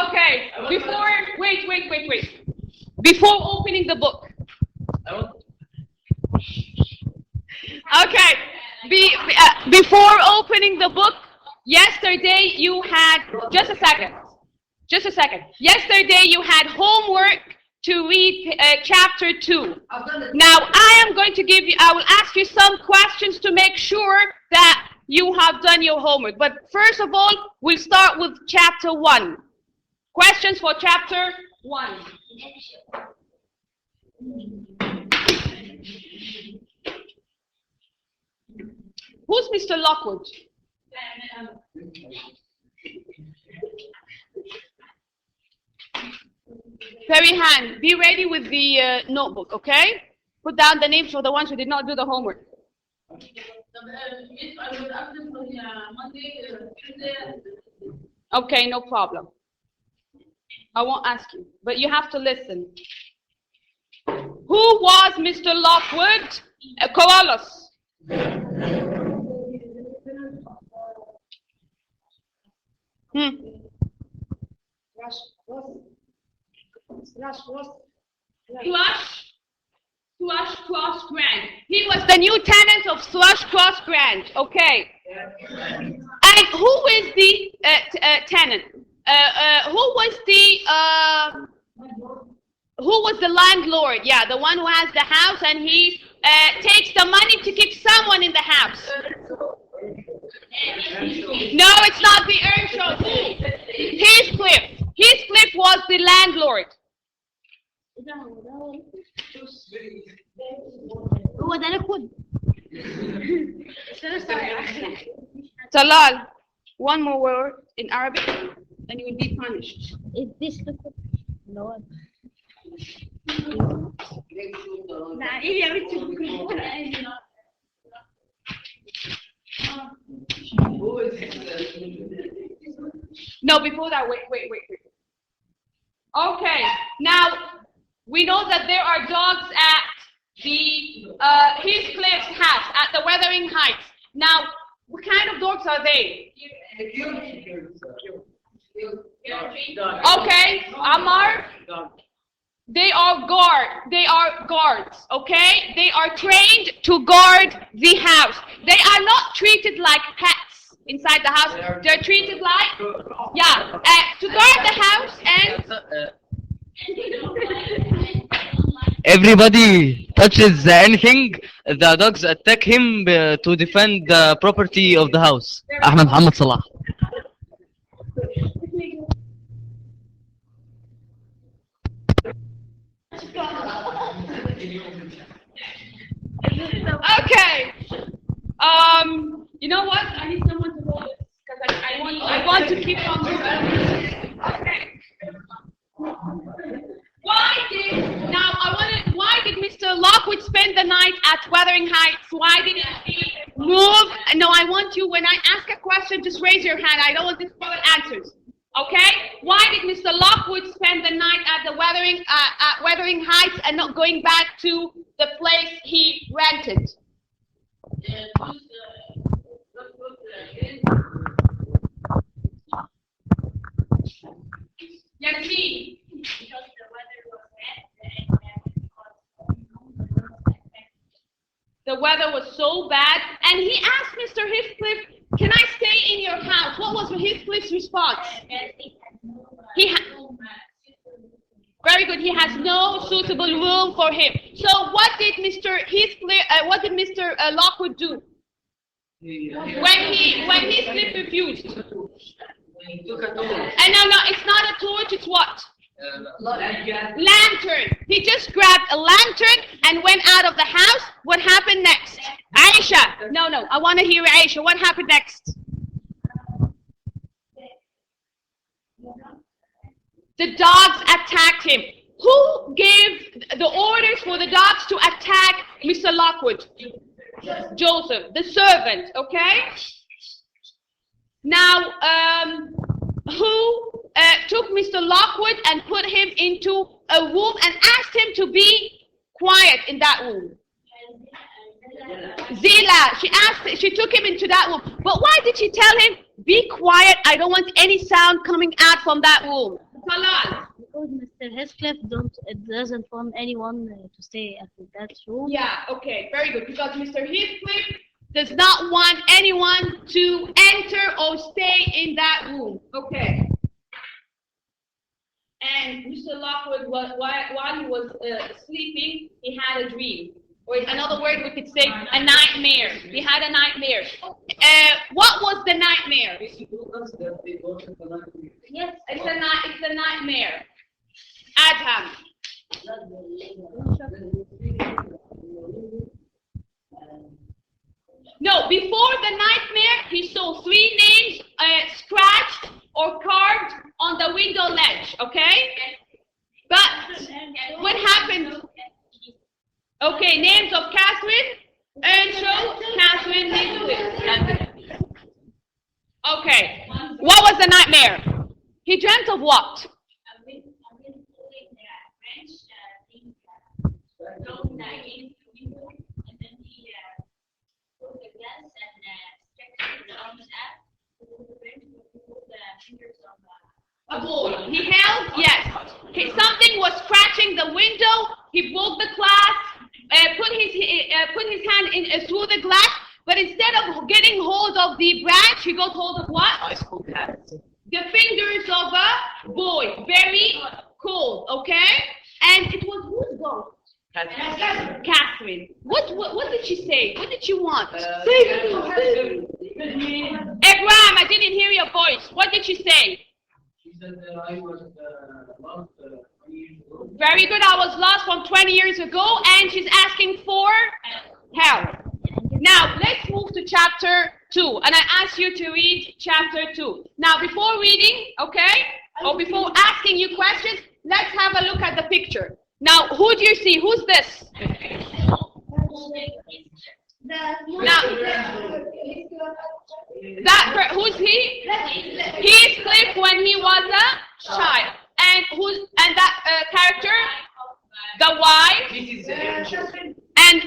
Okay, wait. Before opening the book. Okay, before opening the book, yesterday you had, just a second. Yesterday you had homework to read chapter 2. Now I will ask you some questions to make sure that you have done your homework. But first of all, we'll start with chapter 1. Questions for chapter 1. Who's Mr. Lockwood? Very hand. Be ready with the notebook, okay? Put down the names for the ones who did not do the homework. Okay, no problem. I won't ask you, but you have to listen. Who was Mr. Lockwood? Koalos. Thrush Grant. He was the new tenant of Thrush Grant. Okay. And who is the tenant? Who was the landlord? Yeah, the one who has the house, and he takes the money to keep someone in the house. No, it's not the Earnshaw. Who? Heathcliff. Heathcliff was the landlord. Talal, one more word in Arabic, and you will be punished. Is this the no? No, before that, wait. Okay, now we know that there are dogs at the Heathcliff's house, at the Wuthering Heights. Now, what kind of dogs are they? Okay, Amar. They are guards, okay? They are trained to guard the house. They are not treated like pets inside the house. They're treated like, to guard the house and... Everybody touches anything, the dogs attack him to defend the property of the house. Ahmed Muhammad Salah. Okay. You know what? I need someone to hold this because I want to keep on moving. Okay. Why did Mr. Lockwood spend the night at Wuthering Heights? Why didn't he move? No, I want you, when I ask a question, just raise your hand. I don't want to spoil answers. Okay? Why did Mr. Lockwood spend the night at the Wuthering Heights and not going back to the place he rented? Yasin. The weather was so bad, and he asked Mr. Heathcliff, "Can I stay in your house?" What was Heathcliff's response? Very good. He has no suitable room for him. So what did Mr. Lockwood do when Heathcliff refused? And no, it's not a torch. It's what? Lantern. He just grabbed a lantern and went out of the house. What happened next? Aisha. No, I want to hear Aisha. What happened next? The dogs attacked him. Who gave the orders for the dogs to attack Mr. Lockwood? Joseph, the servant, okay? Now, who took Mr. Lockwood and put him into a room and asked him to be quiet in that room? Zila. She took him into that room. But why did she tell him, be quiet, I don't want any sound coming out from that room? Halal. Because Mr. Heathcliff doesn't want anyone to stay at that room. Yeah, okay, very good. Because Mr. Heathcliff does not want anyone to enter or stay in that room. Okay. And Mr. Lockwood, while he was sleeping, he had a dream. Or in another word, we could say a nightmare. He had a nightmare. What was the nightmare? Yes, it's a nightmare. Adham. No, before the nightmare, he saw 3 names scratched or carved on the window ledge, okay? But what happened? Okay, names of Catherine, Earnshaw, Catherine, Heathcliff. Okay, what was the nightmare? He dreamt of what? A boy. He held, yes. Something was scratching the window. He broke the glass, put his hand in through the glass, but instead of getting hold of the branch, he got hold of what? The fingers of a boy. Very cold, okay? And it was whose ghost? Catherine. What did she say? What did she want? Abraham, I didn't hear your voice. What did she say? She said that I was lost 20 years ago. Very good. I was lost from 20 years ago, and she's asking for help. Now, let's move to chapter 2, and I ask you to read chapter 2. Now, before reading, okay, or before asking you questions, let's have a look at the picture. Now, who do you see? Who's this? Who's he? Heathcliff when he was a child. And that character? The wife. And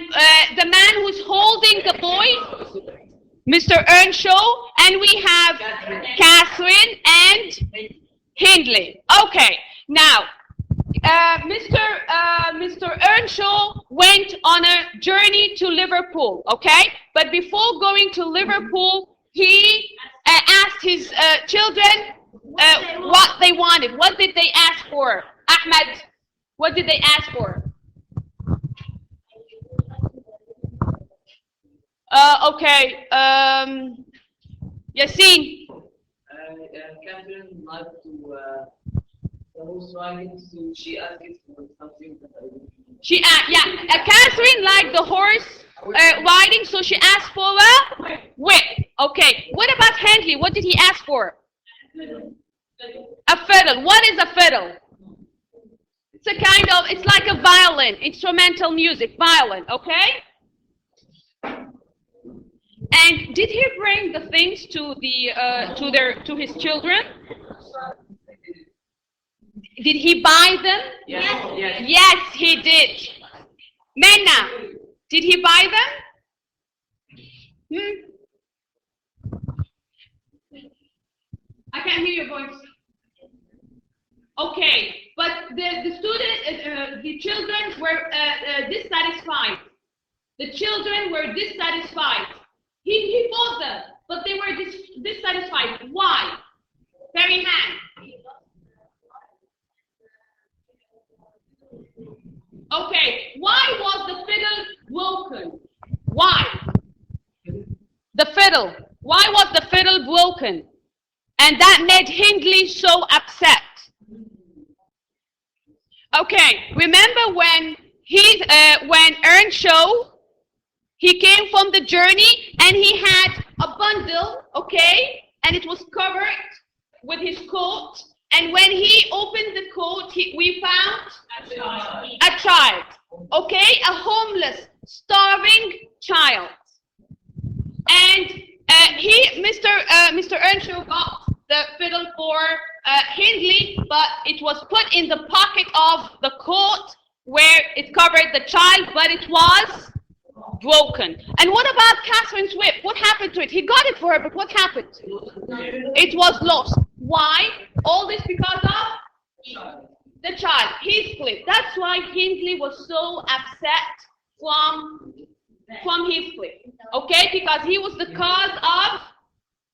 the man who's holding the boy? Mr. Earnshaw. And we have Catherine and Hindley. Okay, now, Mr. Earnshaw went on a journey to Liverpool, okay? But before going to Liverpool, he asked his children what they wanted. What did they ask for? Ahmed, what did they ask for? Okay, Yassine. Catherine liked to the horse riding, so she asked for something that I would do. She Catherine liked the horse riding, so she asked for a whip. Okay, what about Henley? What did he ask for? A fiddle. What is a fiddle? It's a kind of, it's like a violin, instrumental music, violin, okay? And did he bring the things to to his children? Did he buy them? Yes. Yes, he did. Menna, did he buy them? I can't hear your voice. Okay, but the children were dissatisfied. The children were dissatisfied. He bought them, but they were dissatisfied. Why? Very hand. Okay, why was the fiddle broken? Why? The fiddle. Why was the fiddle broken? And that made Hindley so upset. Okay, remember when Earnshaw, he came from the journey and he had a bundle, okay, and it was covered with his coat. And when he opened the coat, we found a child, okay, a homeless, starving child. And Mr. Earnshaw got the fiddle for Hindley, but it was put in the pocket of the coat where it covered the child, but it was broken. And what about Catherine's whip? What happened to it? He got it for her, but what happened? It was lost. Why? All this because of The child, Heathcliff. That's why Hindley was so upset from Heathcliff. Okay, because he was the cause of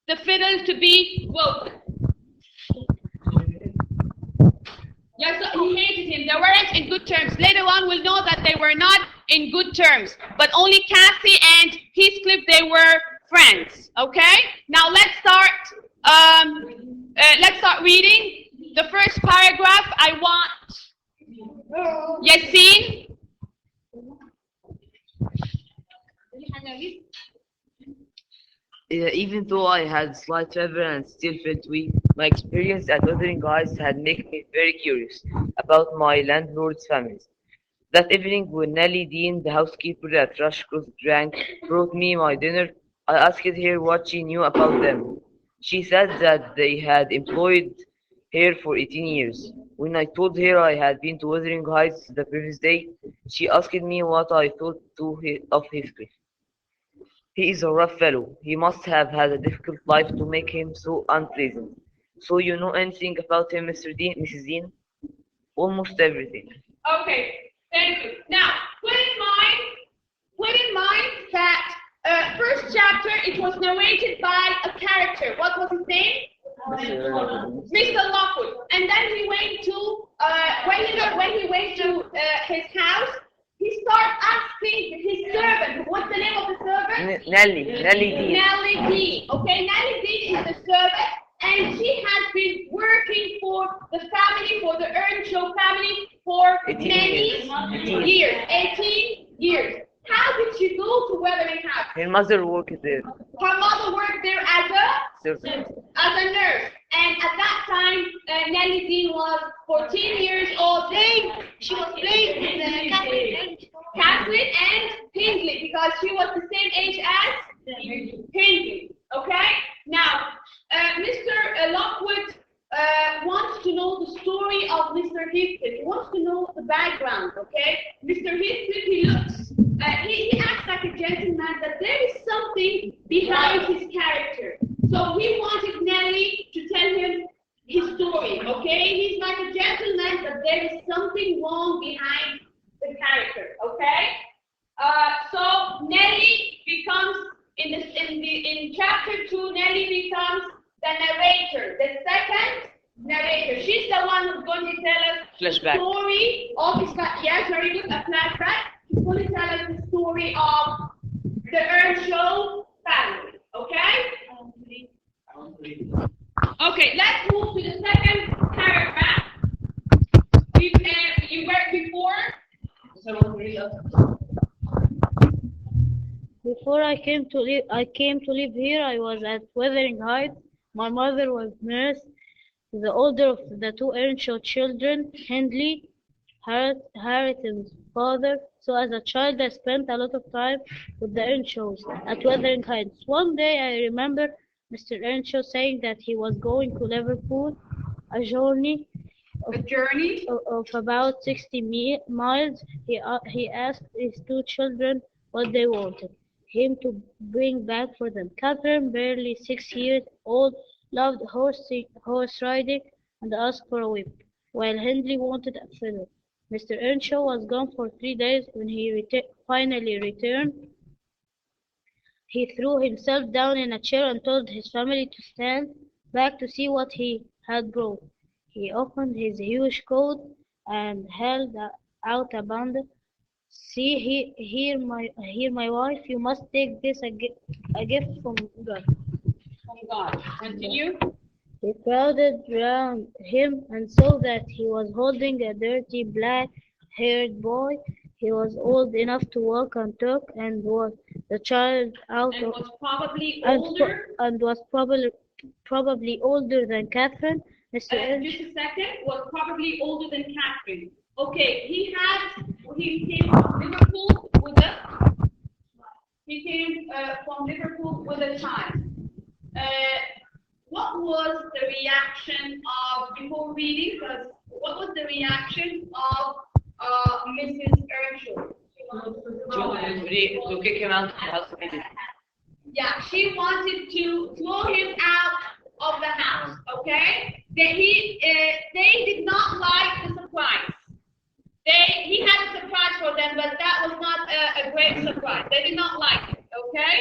the fiddle to be woken. Yes, so he hated him. They weren't in good terms. Later on, we'll know that they were not in good terms. But only Cassie and Heathcliff, they were friends. Okay. Now let's start. Let's start reading the first paragraph. I want Yassine. Even though I had slight fever and still felt weak, my experience at Wuthering Heights had made me very curious about my landlord's families. That evening, when Nellie Dean, the housekeeper at Rushcross Drank, brought me my dinner, I asked her what she knew about them. She said that they had employed her for 18 years. When I told her I had been to Wuthering Heights the previous day, she asked me what I thought of Heathcliff. He is a rough fellow. He must have had a difficult life to make him so unpleasant. So you know anything about him, Mr. Dean, Mrs. Dean? Almost everything. Okay, thank you. Now, put in mind that first chapter, it was narrated by a character. What was his name? Mr. Lockwood. And then he went to when he went to his house, he started asking his servant. What's the name of the servant? Nellie Dean. Nellie Dean. Okay, Nellie Dean is the servant, and she has been working for the family, for the Earnshaw family, for 18 many years. 18 years. How did she go to Wuthering Heights? Her mother worked there. Her mother worked there as a nurse. And at that time, Nellie Dean was 14 years old. She was playing with Catherine and Hindley because she was the same age as Hindley. Okay? Now, Mr. Lockwood wants to know the story of Mr. Heathcliff. He wants to know the background. Okay? Mr. Heathcliff, he looks. He acts like a gentleman, that there is something behind his character. So he wanted Nellie to tell him his story, okay? He's like a gentleman, but there is something wrong behind the character, okay? So Nellie becomes, in chapter 2, Nellie becomes the narrator, the second narrator. She's the one who's going to tell us Flashback. the story of his, yes, very good, a flashback. She's going to tell us the story of the Earnshaw family, okay? Okay, let's move to the second paragraph. You read before? Before I came to live here. I was at Wuthering Heights. My mother was nurse, the older of the two Earnshaw children, Hindley, Harriet's father. So as a child, I spent a lot of time with the Earnshaws at Wuthering Heights. One day, I remember Mr. Earnshaw saying that he was going to Liverpool, a journey of about 60 miles. He asked his two children what they wanted him to bring back for them. Catherine, barely 6 years old, loved horse riding and asked for a whip, while Hindley wanted a fiddle. Mr. Earnshaw was gone for 3 days. When he finally returned, he threw himself down in a chair and told his family to stand back to see what he had brought. He opened his huge coat and held out a bundle. See here, my wife. You must take this a gift from God. From God. Continue. He crowded round him and saw that he was holding a dirty black-haired boy. He was old enough to walk and talk, and was the child out And of was probably and, older. and was probably older than Catherine. Mr. Just a second. Was probably older than Catherine. Okay. He came from Liverpool with a. He came from Liverpool with a child. What was the reaction of, before reading, what was the reaction of Mrs. Earnshaw? To kick him out of the house immediately. Yeah, she wanted to throw him out of the house, okay? they did not like the surprise. He had a surprise for them, but that was not a great surprise. They did not like it. Okay.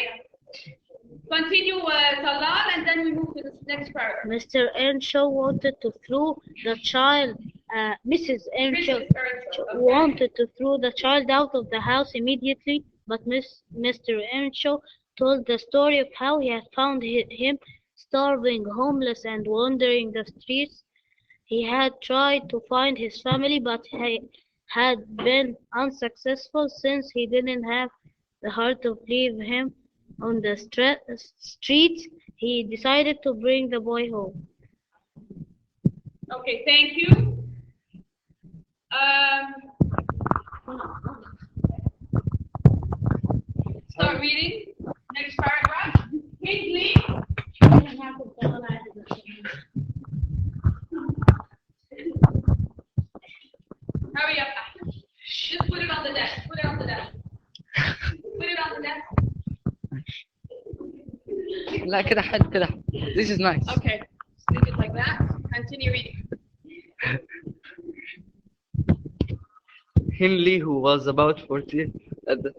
Continue, Talal, and then we move to the next paragraph. Mr. Earnshaw wanted to throw the child. Mrs. Earnshaw Mrs. Earnshaw, okay. wanted to throw the child out of the house immediately, but Mr. Earnshaw told the story of how he had found him starving, homeless, and wandering the streets. He had tried to find his family, but he had been unsuccessful since he didn't have the heart to leave him on the streets. He decided to bring the boy home. Okay, thank you. Start reading. Next paragraph. Hindley. Hurry up. Just put it on the desk. Put it on the desk. Put it on the desk. لا كده حلو كده حلو. This is nice. Okay. Just leave it like that. Continue reading. Hindley, who was about 40 at the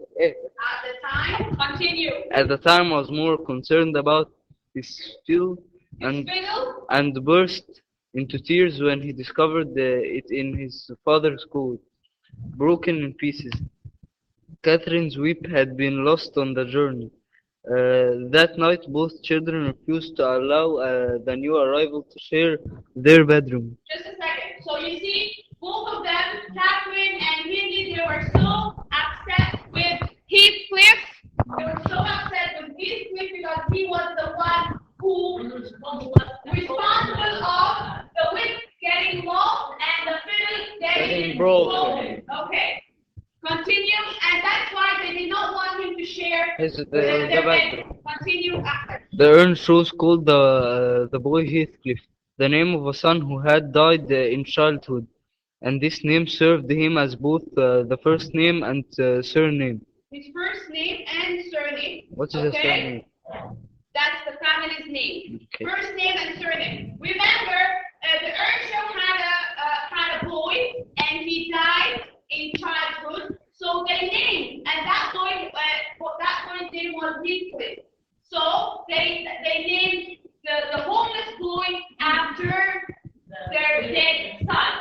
time, continue. at the time, was more concerned about his fiddle and burst into tears when he discovered it in his father's coat, broken in pieces. Catherine's whip had been lost on the journey. That night, both children refused to allow the new arrival to share their bedroom. Just a second. So you see, both of them, Catherine and Hindley, they were so upset with Heathcliff. They were so upset with Heathcliff because he was the one who was responsible of the whip getting lost and the fiddle getting broken. Okay. Continue, and that's why they did not want him to share the bedroom. Continue after. The Earnshaws called the boy Heathcliff, the name of a son who had died in childhood, and this name served him as both the first name and surname. His first name and surname. What is the surname? That's the family's name. Okay. First name and surname. Remember, the Earnshaw had a boy, and he died in childhood. So they named, and that boy's name was Heathcliff. So they named the homeless boy after their dead son,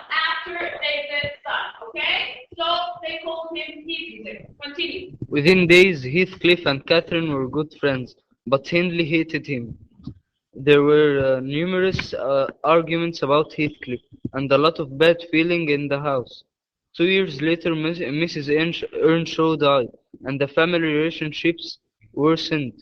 okay? So they called him Heathcliff. Continue. Within days, Heathcliff and Catherine were good friends, but Hindley hated him. There were numerous arguments about Heathcliff, and a lot of bad feeling in the house. 2 years later, Mrs. Earnshaw died, and the family relationships worsened.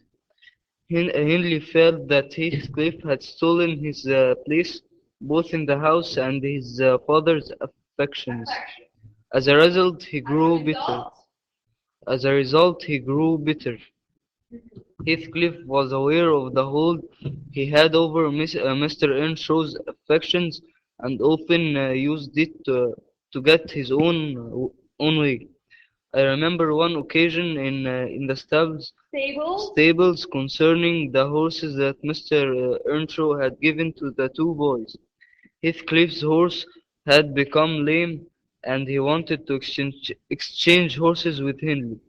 Hindley felt that Heathcliff had stolen his place both in the house and his father's affections. As a result, he grew bitter. Heathcliff was aware of the hold he had over Mr. Earnshaw's affections and often used it to get his own way. I remember one occasion in the stables concerning the horses that Mr. Earnshaw had given to the two boys. Heathcliff's horse had become lame, and he wanted to exchange horses with Hindley.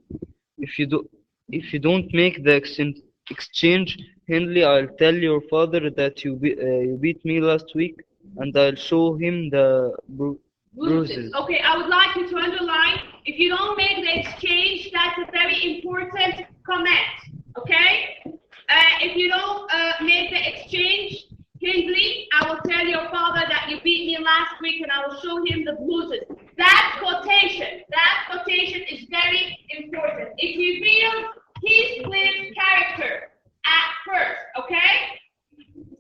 If you don't make the exchange, Hindley, I'll tell your father that you beat me last week, and I'll show him the bruises. Okay, I would like you to underline, if you don't make the exchange, that's a very important comment, okay? If you don't make the exchange, Hindley, I will tell your father that you beat me last week and I will show him the bruises. That quotation is very important. It reveals Heathcliff's character at first, okay?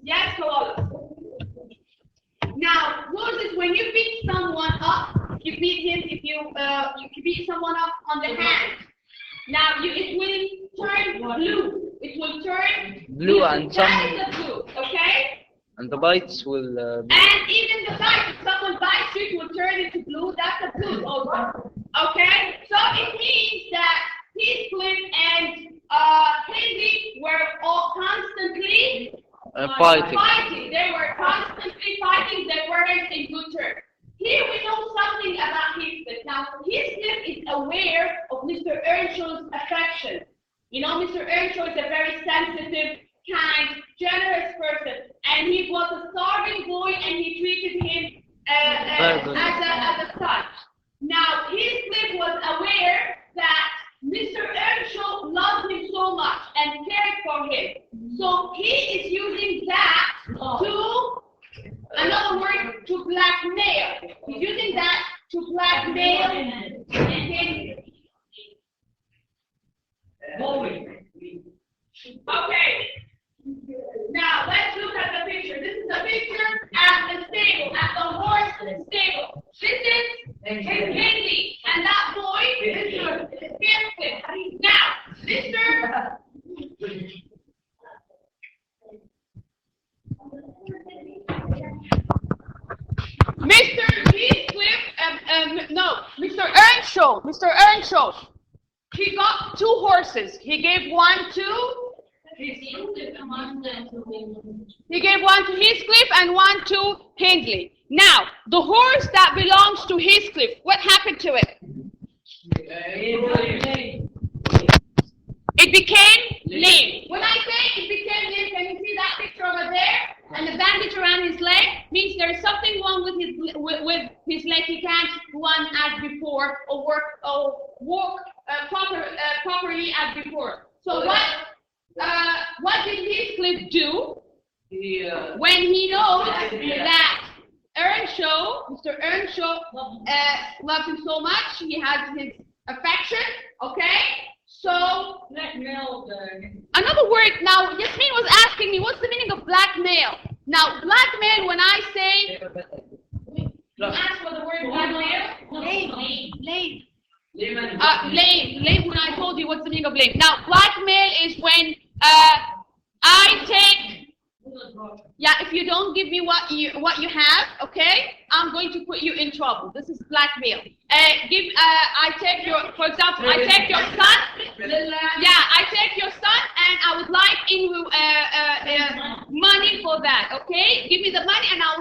Yes, Koala. Now, bruises, when you beat someone up, you beat him if you beat someone up on the hand. Now, it will turn blue. It will turn blue and that is the blue, okay? And the bites will and even the bites, if someone bites you, it will turn into blue. That's a blue also. Okay? So it means that Heathcliff and Hindley were all constantly fighting. They were constantly fighting their parents in good terms. Here we know something about Heathcliff. Now, Heathcliff is aware of Mr. Earnshaw's affection. You know, Mr. Earnshaw is a very sensitive, kind, generous person, and he was a starving boy, and he treated him as a son. Now, Heathcliff was aware that Mr. Earnshaw loved him so much and cared for him. So he is using that to, another word, to blackmail. He's using that to blackmail him. Okay. Now let's look at the picture. This is a picture at the stable, at the horse stable. This is Henley, and that boy is Heathcliff. Now, Mr. Heathcliff, Mr. Earnshaw. He got 2 horses. He gave one to Heathcliff and one to Hindley. Now, the horse that belongs to Heathcliff, what happened to it? It became lame. When I say it became lame, can you see that picture over there? And the bandage around his leg means there is something wrong with his leg. He can't run as before or walk properly as before. So what did Heathcliff do when he knows that Mr. Earnshaw loves him so much, he has his affection, okay? So, another word, now Yasmin was asking me, what's the meaning of blackmail? Now, blackmail, when I say, you ask for the word blackmail? Lame. Lame, when I told you what's the meaning of lame. Now, blackmail is when I take, if you don't give me what you have, okay, I'm going to put you in trouble. This is blackmail. I take your, for example, I take your son. I take your son, and I would like money for that. Okay, give me the money, and I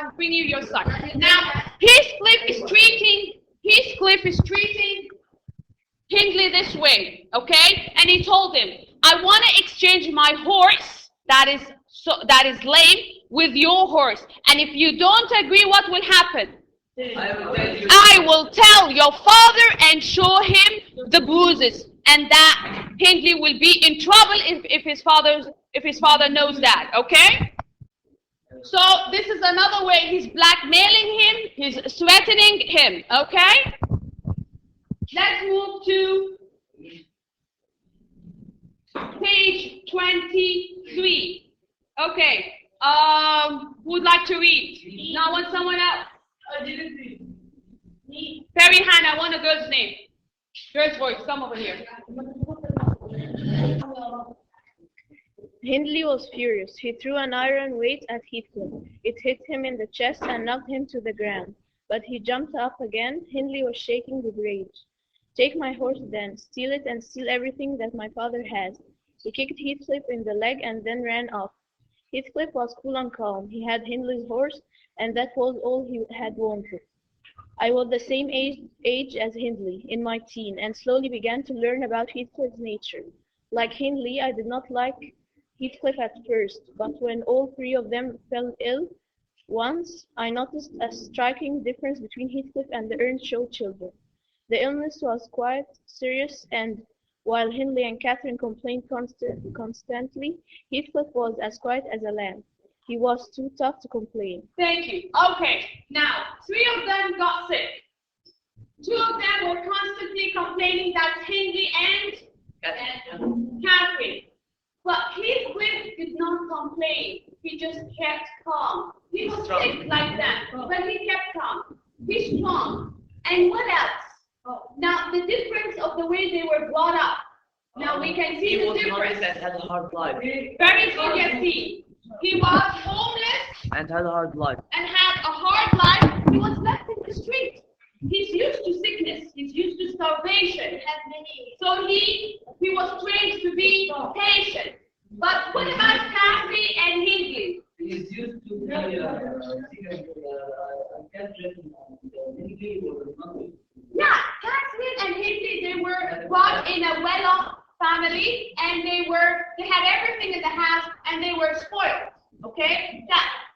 will bring you your son. Now, Heathcliff is treating Hindley this way, okay? And he told him, I want to exchange my horse that is lame with your horse. And if you don't agree, what will happen? I will tell your father and show him the bruises, and that Hindley will be in trouble if his father knows that, okay? So this is another way he's blackmailing him, he's threatening him, okay? Let's move to page 23. Okay, who would like to read? No one, someone else? Perry Han, I want a girl's name. Girl's voice, come over here. Hindley was furious. He threw an iron weight at Heathcliff. It hit him in the chest and knocked him to the ground. But he jumped up again. Hindley was shaking with rage. Take my horse then, steal it and steal everything that my father has. He kicked Heathcliff in the leg and then ran off. Heathcliff was cool and calm. He had Hindley's horse, and that was all he had wanted. I was the same age as Hindley, in my teen, and slowly began to learn about Heathcliff's nature. Like Hindley, I did not like Heathcliff at first, but when all 3 of them fell ill once, I noticed a striking difference between Heathcliff and the Earnshaw children. The illness was quite serious, and while Hindley and Catherine complained constantly, Heathcliff was as quiet as a lamb. He was too tough to complain. Thank you. Okay, now 3 of them got sick. 2 of them were constantly complaining. That's Hindley and Catherine. But Heathcliff did not complain. He just kept calm. He was sick like that, but he kept calm. He's strong. And what else? Now, the difference of the way they were brought up. Now, we can see the difference. He was had a hard life. Very good, you see. He was homeless And had a hard life. and had a hard life. He was left in the street. He's used to sickness. He's used to starvation. So he was trained to be patient. But what about Catherine and Hindley? He's used to Yeah, Catherine and Hindley, they were brought in a well-off family, and they had everything in the house, and they were spoiled. Okay,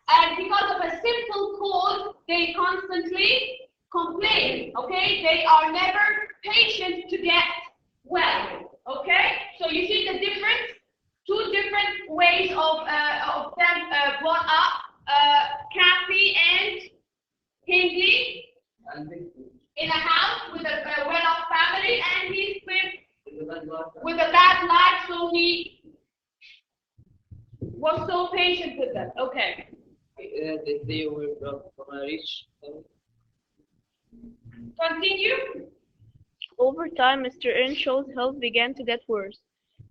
and because of a simple cold, they constantly complain. Okay, they are never patient to get well. Okay, so you see the difference. Two different ways of them brought up. Kathy and Hindley in a house with a well-off family, and he's with a bad life, so he was so patient with them. Okay. They were from a rich family. Continue. Over time, Mr. Earnshaw's health began to get worse,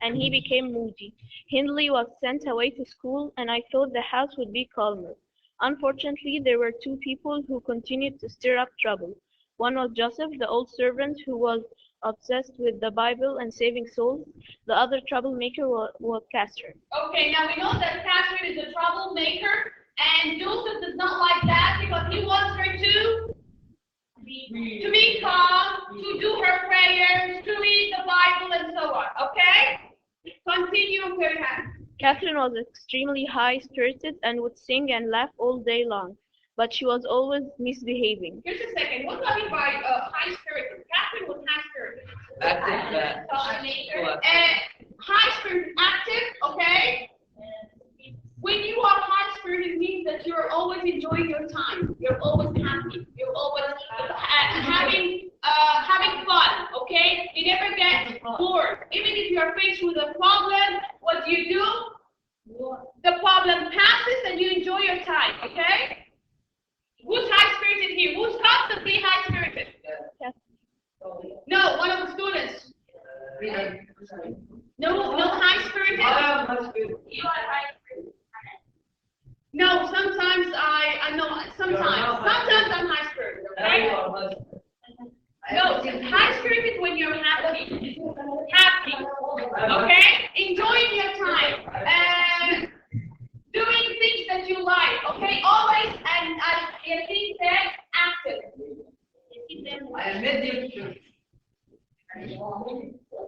and he became moody. Hindley was sent away to school, and I thought the house would be calmer. Unfortunately, there were two people who continued to stir up trouble. One was Joseph, the old servant who was obsessed with the Bible and saving souls. The other troublemaker was Castor. Okay, now we know that Catherine is a troublemaker, and Joseph does not like that because he wants her to be calm, to do her prayers, to read the Bible, and so on. Okay? Continue, Perhan. Catherine was extremely high-spirited and would sing and laugh all day long, but she was always misbehaving. Just a second. What do I mean by high-spirited? Catherine was high-spirited. Active. High-spirited, active, okay? When you are high-spirited, it means that you're always enjoying your time. You're always happy. You're always having fun, okay? You never get bored. Even if you're faced with a problem, what do? The problem passes and you enjoy your time, okay? Who's high-spirited here? Who's constantly high-spirited? No, one of the students. No high-spirited? You are high-spirited. No, sometimes sometimes I'm high-spirited, okay? No, high-spirited when you're happy, okay? Enjoying your time, doing things that you like, okay? Always, and I think that active.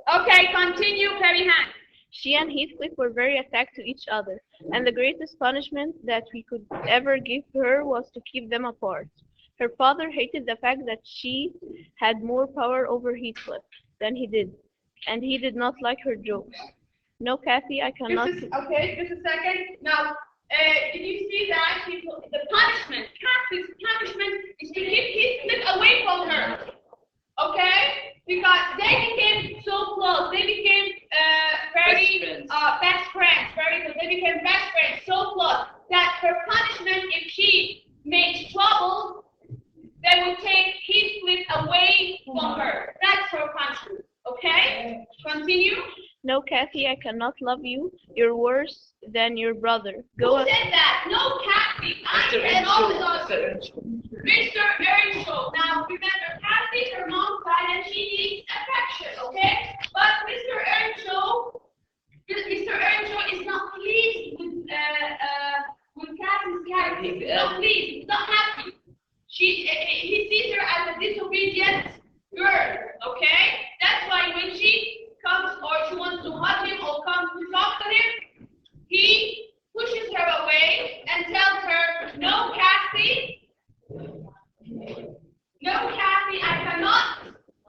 Okay, continue, Perihan. She and Heathcliff were very attached to each other, and the greatest punishment that we could ever give her was to keep them apart. Her father hated the fact that she had more power over Heathcliff than he did, and he did not like her jokes. No, Kathy, I cannot. Just a second. Now, did you see that? The punishment, Kathy's punishment is to keep Heathcliff away from her. Okay? Because they became so close. They became best friends. Very good. They became best friends so close that her punishment, if she makes trouble, they would take Heathcliff away from her. That's her punishment. Okay? Continue. No, Kathy, I cannot love you. You're worse than your brother. Who said that? No, Kathy. I said all Mr. Earnshaw. Now, remember, Kathy, her mom died and she needs affection, okay? But Mr. Earnshaw is not pleased with Kathy's character. He's not pleased. He's not happy. He sees her as a disobedient girl, okay? That's why when she comes or she wants to hug him or comes to talk to him, he pushes her away and tells her, no, Kathy, I cannot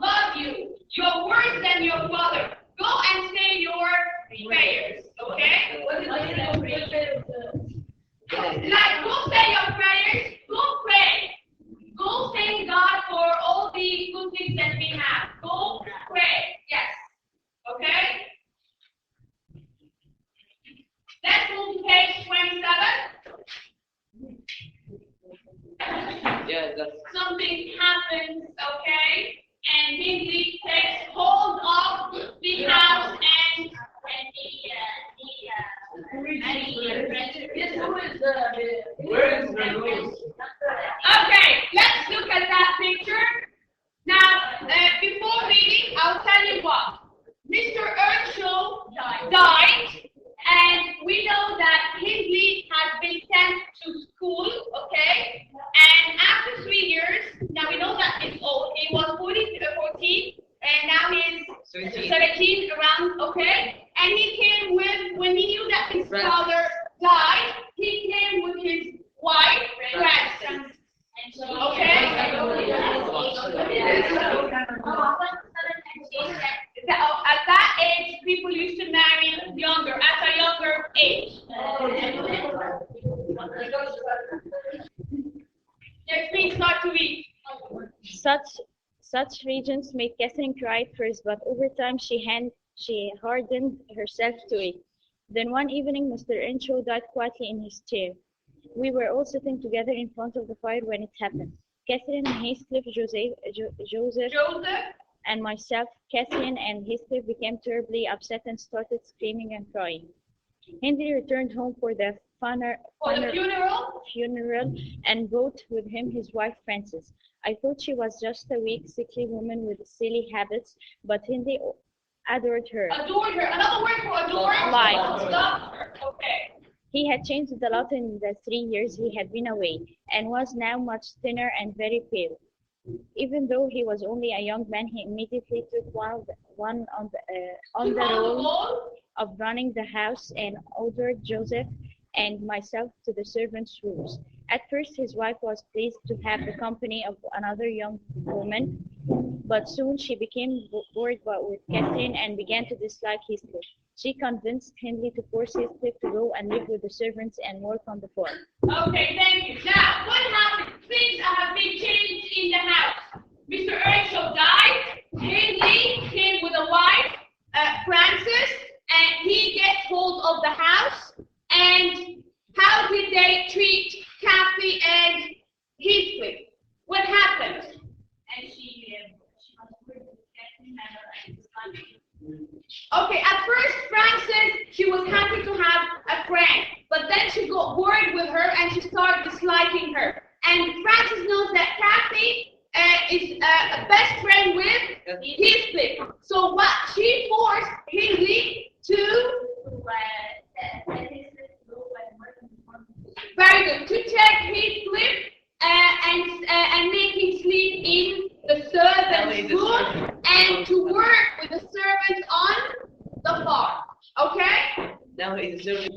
love you. You're worse than your father. Go and say your prayers, okay? Like, go say your prayers, go pray. Go thank God for all the good things that we have. Go pray, yes, okay? Let's move to page 27. Yeah, that's Something happens, okay? And Hindley takes hold of the house and okay, let's look at that picture. Now, before reading, I'll tell you what. Mr. Earnshaw died, and we know that Hindley has been sent to school. school, okay? And after 3 years, now we know that he's old. He was 14, and now he's 17 around, okay? And he came with, when he knew that his father died, he came with his wife, grandson. Okay? At that age, people used to marry younger, at a younger age. Yes, please start to read. Such such regions made Catherine cry at first, but over time she hardened herself to it. Then one evening Mr. Earnshaw died quietly in his chair. We were all sitting together in front of the fire when it happened. Catherine, Heathcliff, Joseph, Joseph, and myself. Catherine and Heathcliff became terribly upset and started screaming and crying. Henry returned home for the for the funeral and brought with him his wife Frances. I thought she was just a weak, sickly woman with silly habits, but Henry adored her. adored her. Another word for adore? Liked. Loved her. Okay. He had changed a lot in the 3 years he had been away, and was now much thinner and very pale. Even though he was only a young man, he immediately took one on the role of running the house and ordered Joseph and myself to the servants' rooms. At first his wife was pleased to have the company of another young woman, but soon she became bored with Catherine and began to dislike Heathcliff. She convinced Hindley to force Heathcliff to go and live with the servants and work on the farm. Okay, thank you. Now, what happened? Things have been changed in the house. Mr. Earnshaw died. Hindley came with a wife, Frances, and he gets hold of the house. And how did they treat Kathy and Heathcliff? What happened? And she was with Catherine and okay, at first Frances, she was happy to have a friend, but then she got bored with her and she started disliking her. And Frances knows that Kathy is a best friend with Heathcliff. So what? She forced Hindley to very good, to take Heathcliff and make him sleep in the servants' room and to work with the servants on the farm. Okay? Now he's a servant.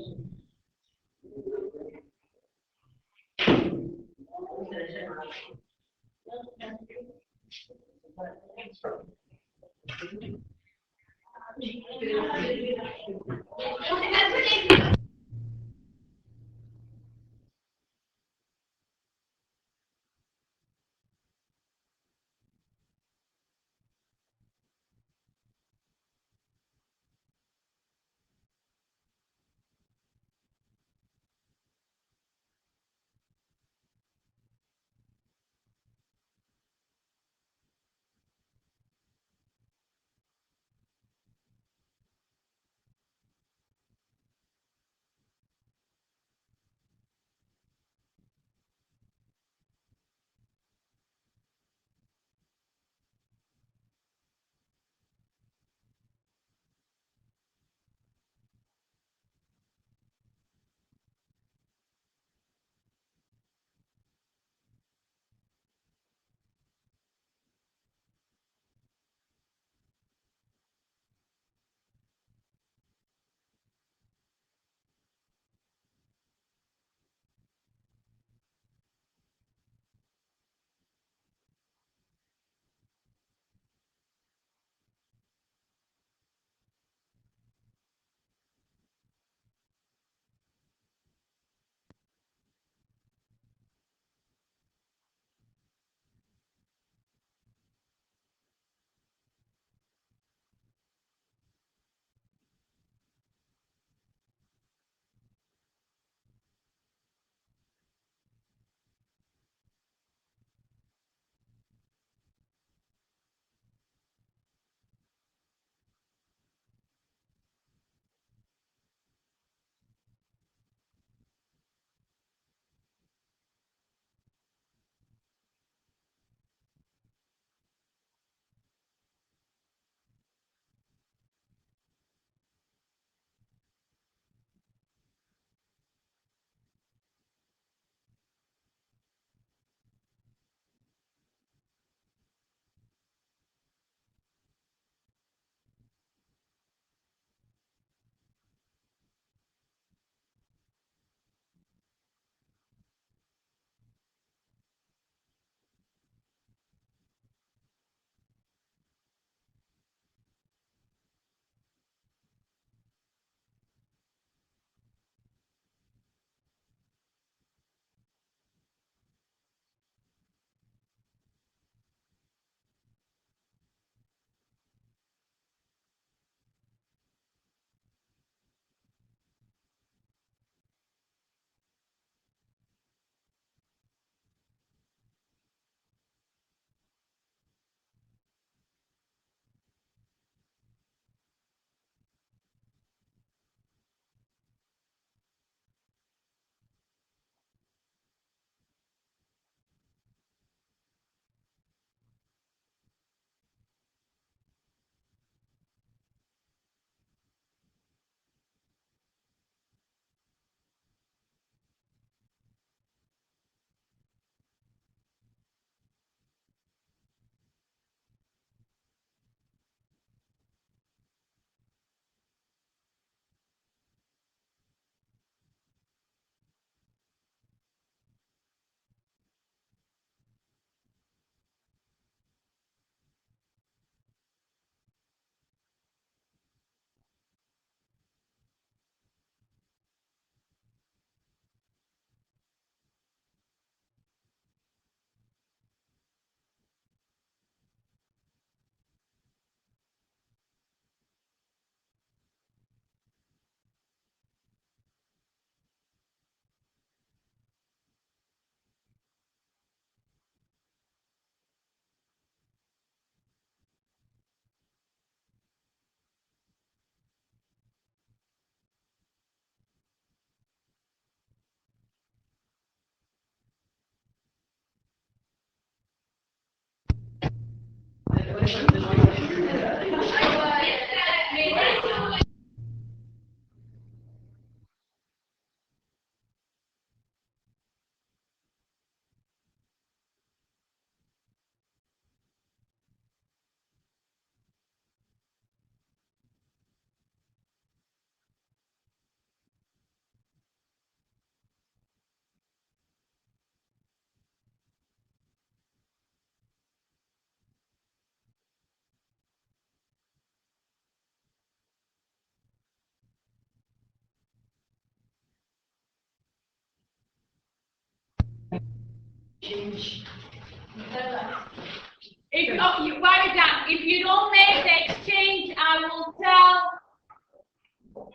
If you write it down. If you don't make the exchange, I will tell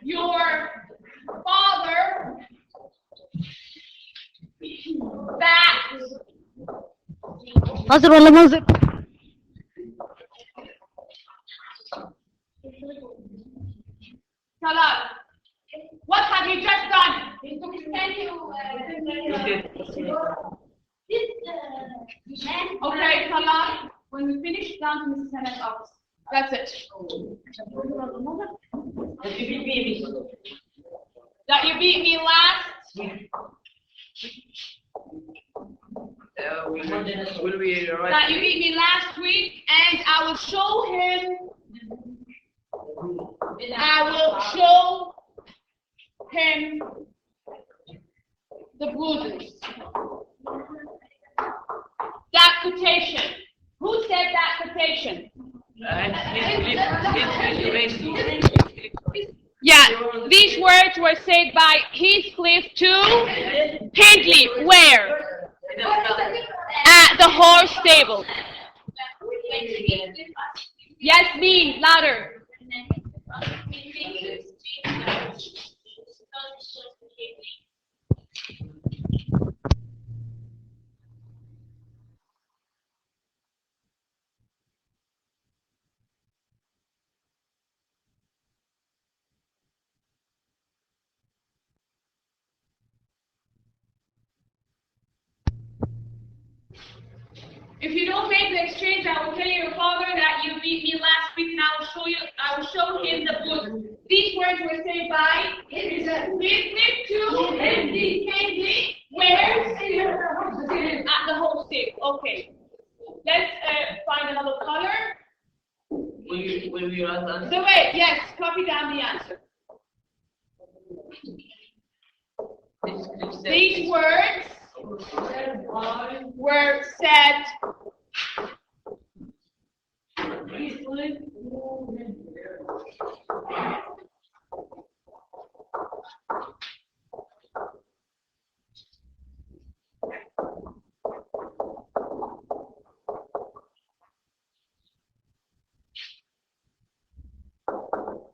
your father that ناظر ولا منظر؟ Salah. What have you just done? Okay, Salah. When we finish, down to Mrs. Hannah's office. That's it. That you beat me last. Will we write? That you beat me last week, and I will show him. I will show him the bruises. That quotation. Who said that quotation? Yeah, these words were said by Heathcliff to Hindley. Where? At the horse stable. Yasmin, louder. If you don't make the exchange, I will tell your father that you beat me last week, and I will show him the book. These words were said by Heathcliff to Hindley. Where? At the whole stick. Okay. Let's find another color. Will we write that? So wait, yes, copy down the answer. These words were said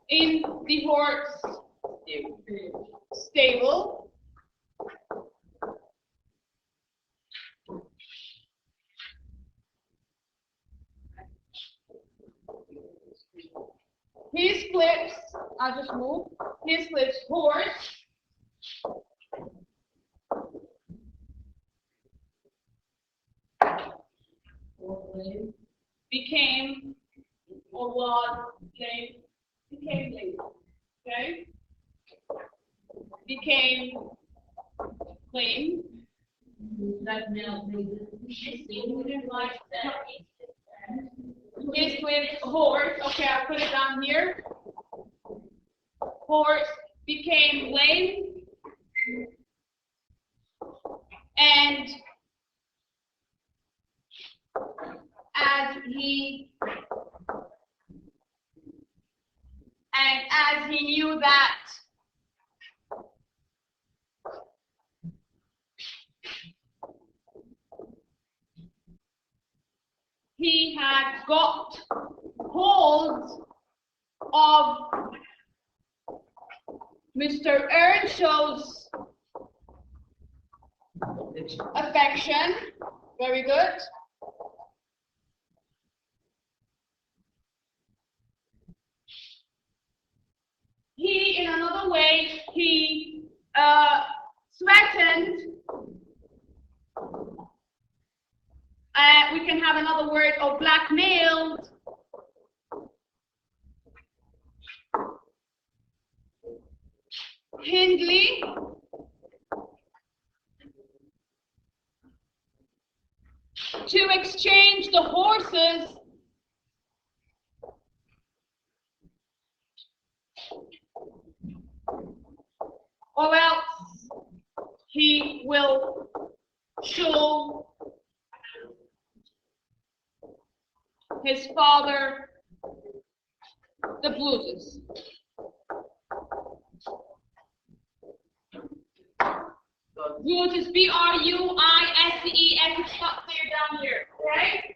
in the horse stable. Heathcliff's, I'll just move, Heathcliff's horse became lame. Okay? Became lame. Heathcliff's horse, okay, I'll put it down here. Horse became lame, and as he knew that he had got hold of Mr. Earnshaw's affection. Very good. He, in another way, he threatened. We can have another word of blackmailed Hindley to exchange the horses or else he will show his father the bruises. Bruises, B-R-U-I-S-E-S. It's not clear down here, okay?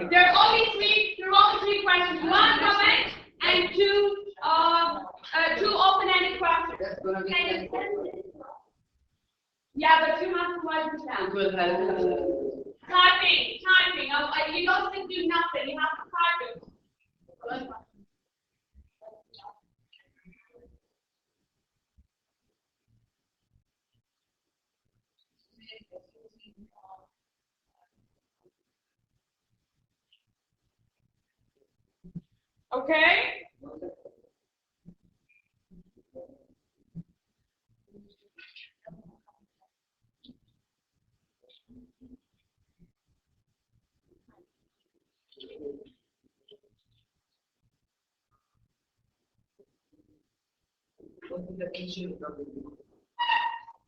There are only three questions. One comment and two open-ended questions. Yeah, but you have to write this down. Typing. You don't just do nothing. You have to type it. Okay?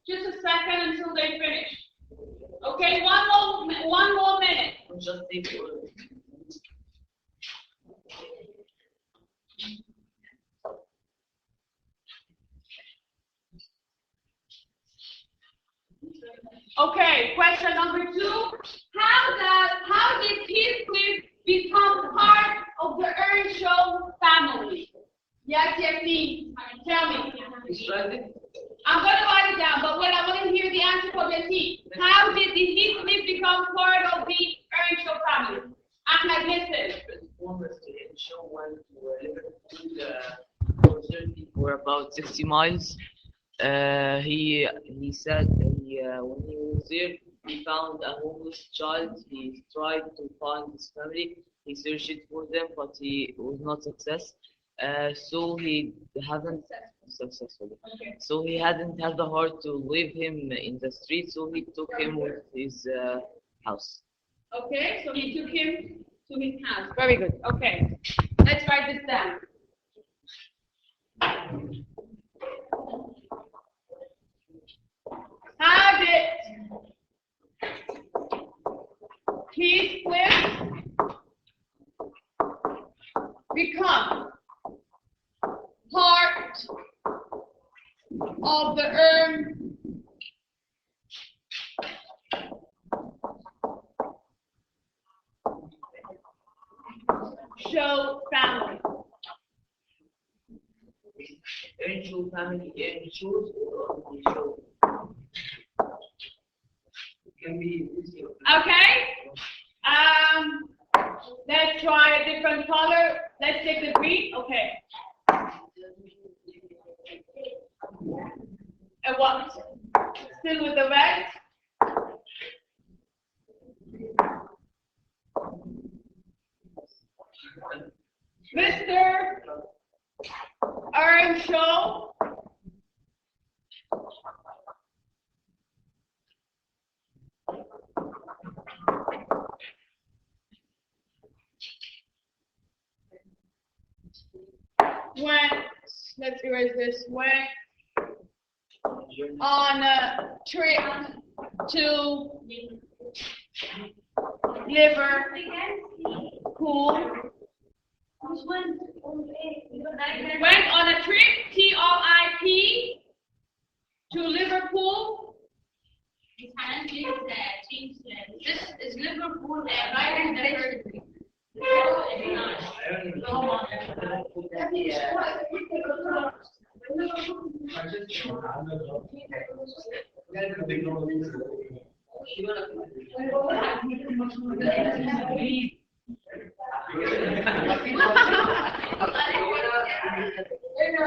Just a second until they finish. Okay, one more minute. Okay, question number 2. How did Heathcliff become part of the Earnshaw family? Yes, me. Tell me. I'm going to write it down, but I want to hear the answer from the team. How did the Heathcliff become part of the Earnshaw family? Ahmed, listen. For about 60 miles. He said when he was there, he found a homeless child. He tried to find his family. He searched for them, but he was not successful. So he hadn't successfully. Okay. So he hadn't had the heart to leave him in the street. So he took him with his house. Okay, so he took him to his house. Very good. Okay, let's write this down. How did Heathcliff become part of the Earnshaw family? Earnshaw family, Earnshaws or Earnshaw? Can be Okay. Let's try a different color. Let's take the green. Okay. And what? Still with the red? Mr. Earnshaw. Went, let's erase this, went on a trip to Liverpool. Went on a trip, T-R-I-P, to Liverpool. This is Liverpool, right in the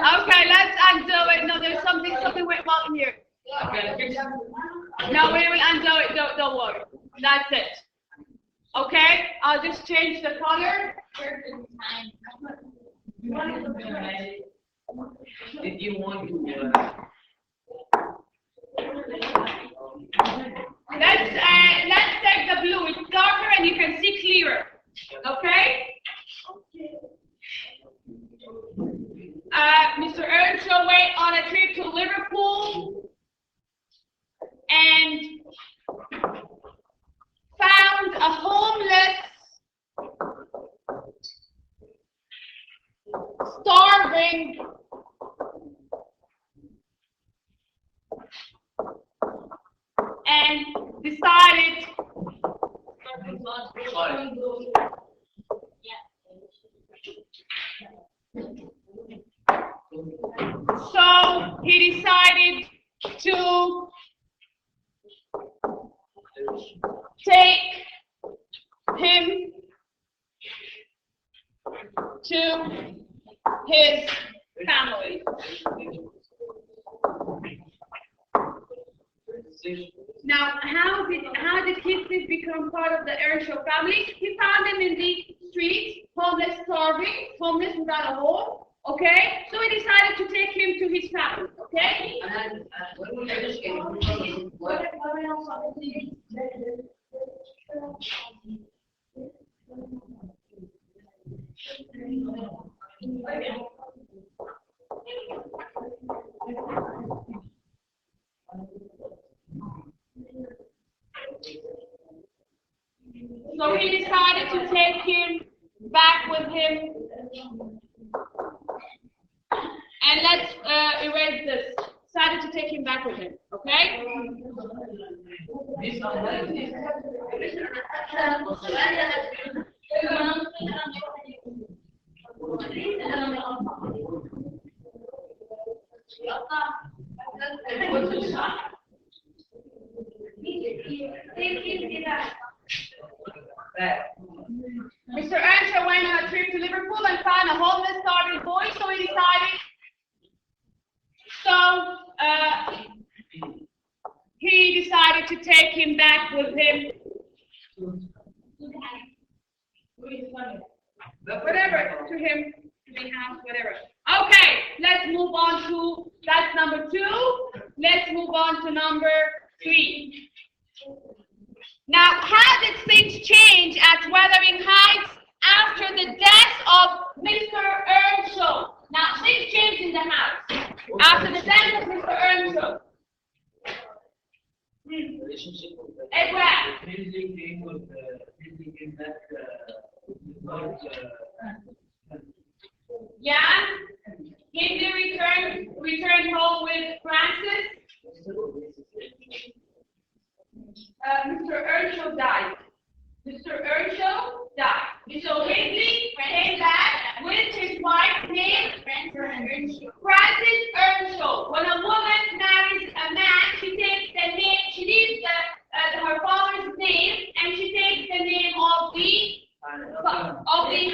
Okay, let's undo it. No, there's something went wrong in here. No, we will undo it. Don't worry. That's it. Okay, I'll just change the color. Did you want to? Let's take the blue. It's darker and you can see clearer. Okay? Mr. Earnshaw went on a trip to Liverpool and found a homeless, starving, and decided so he decided to take him to his family. Now, how did his become part of the Earnshaw family? He found him in the street, homeless, starving, homeless without a home. Okay, so he decided to take him to his family. Okay. So he decided to take him back with him. And let's erase this. Decided to take him back with him. Okay? Mr. Earnshaw went on a trip to Liverpool and found a homeless, starving boy, so he decided. He decided to take him back with him. Whatever, to him, to the house, whatever. Okay, let's move on to, that's number 2. Let's move on to number 3. Now, how did things change at Wuthering Heights after the death of Mr. Earnshaw? Now, things changed in the house after the death of Mr. Earnshaw. Edward. Yeah. Hindi returned home with Francis. Mr. Earnshaw died. Mr. Earnshaw died. So Hindley came back with his wife named Francis Earnshaw. When a woman marries a man, she takes the name, she leaves her father's name, and she takes the name of the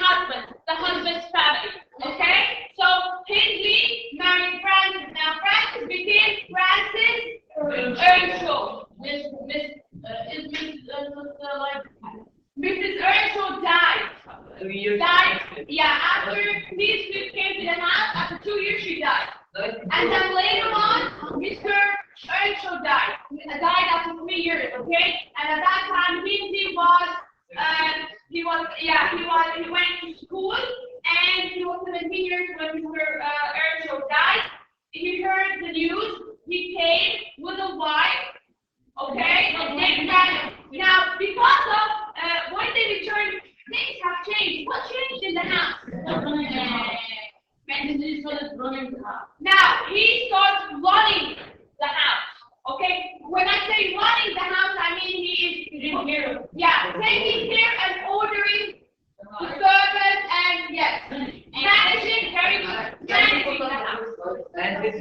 husband, the husband's family. Okay? So Hindley married Francis. Now Francis became Francis Earnshaw. Mrs. Earnshaw died. 2 years. Died. Yeah, after these two came to the house, after 2 years she died. And then later on, Mr. Earnshaw died. Died after 3 years, okay? And at that time, he went to school, and he was 17 years when Mr. Earnshaw died. He heard the news. He came with a wife. Okay, now because of when they returned, things have changed. What changed in the house? Now he starts running the house. Okay, when I say running the house, I mean he is here. Yeah, taking care and ordering the servants and yes, managing very good, managing the house. And this is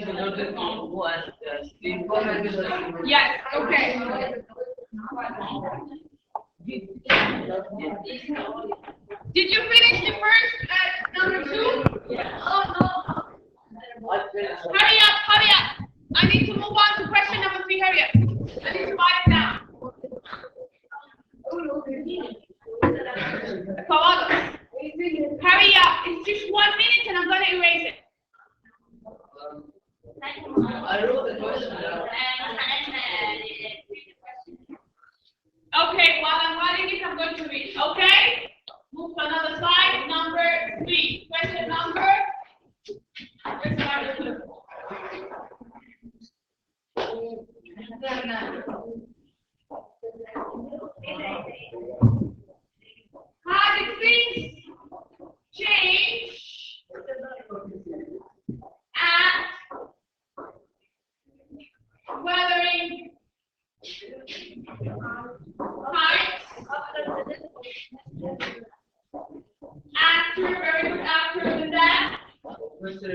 in order to go and sleep. Yes, okay. Did you finish the first number 2? Yeah. Oh, no. Hurry up. I need to move on to question number 3. Hurry up. I need to write it down. Hurry up. It's just 1 minute and I'm going to erase it. I wrote the question down. Okay, while I'm writing it, I'm going to read. Okay? Move to another slide. Number 3. Question number. Where's number 2? How did things change at Wuthering Heights after the death of Mr.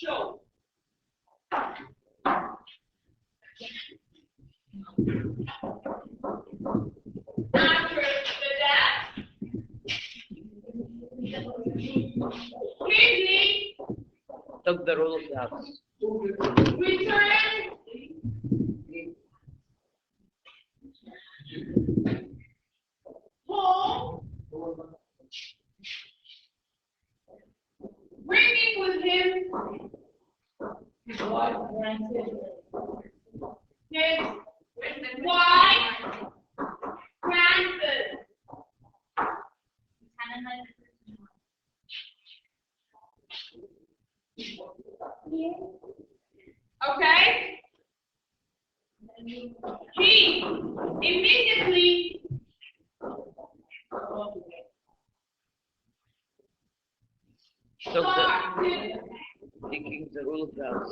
Earnshaw? After the death, Kingsley Took the role of the house. returned home, bringing with him his wife, Frances. Okay? He immediately Took started taking the role of the house.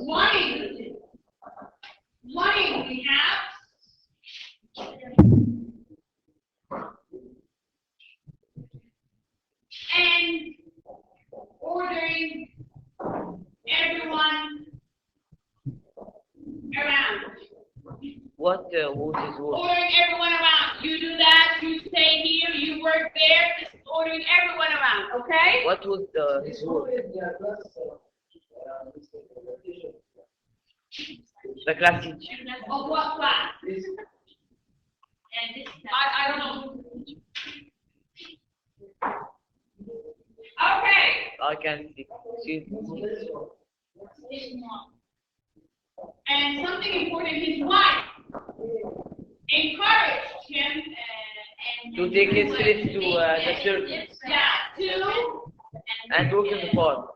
wanting the house and ordering everyone around. What was his word? Ordering everyone around. You do that, you stay here, you work there, just ordering everyone around, okay? What was his word? The class teacher. Of what class? I don't know. Okay. I can see. And something important, his wife encouraged him To take his trips to the circus and work in the farm.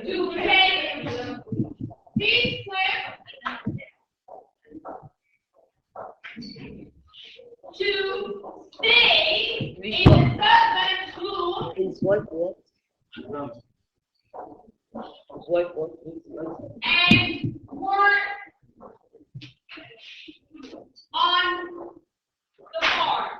to pay his clip to stay in the servant's room His wife what? His wife what? and work on the farm.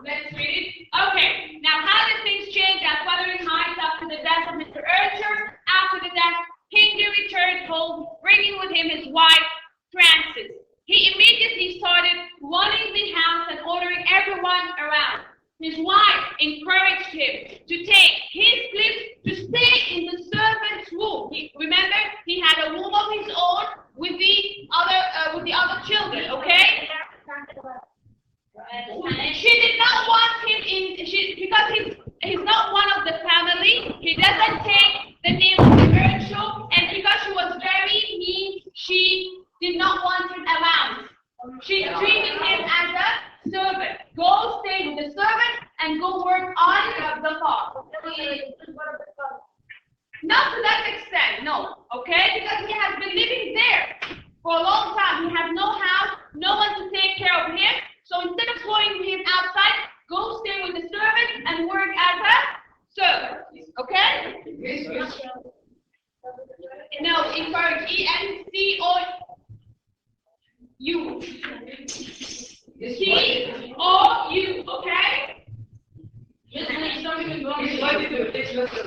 Let's read it. Okay, now how did things change at Wuthering Heights after the death of Mr. Earnshaw? After the death, Hindley returned home, bringing with him his wife, Frances. He immediately started running the house and ordering everyone around. His wife encouraged him to take his place to stay in the servant's room. Remember, he had a room of his own with the other children. Okay. She did not want him in. Because he's not one of the family. He doesn't take the name of the Earnshaw, and because she was very mean, she did not want him around. She treated him as a servant. Go stay with the servant and go work on the farm. Not to that extent, no. Okay? Because he has been living there for a long time. He has no house, no one to take care of him. So instead of throwing him outside, go stay with the servant and work as a servant. Okay? No, encourage E-N-C-O U. C-O-U, okay? His wife did a picture of the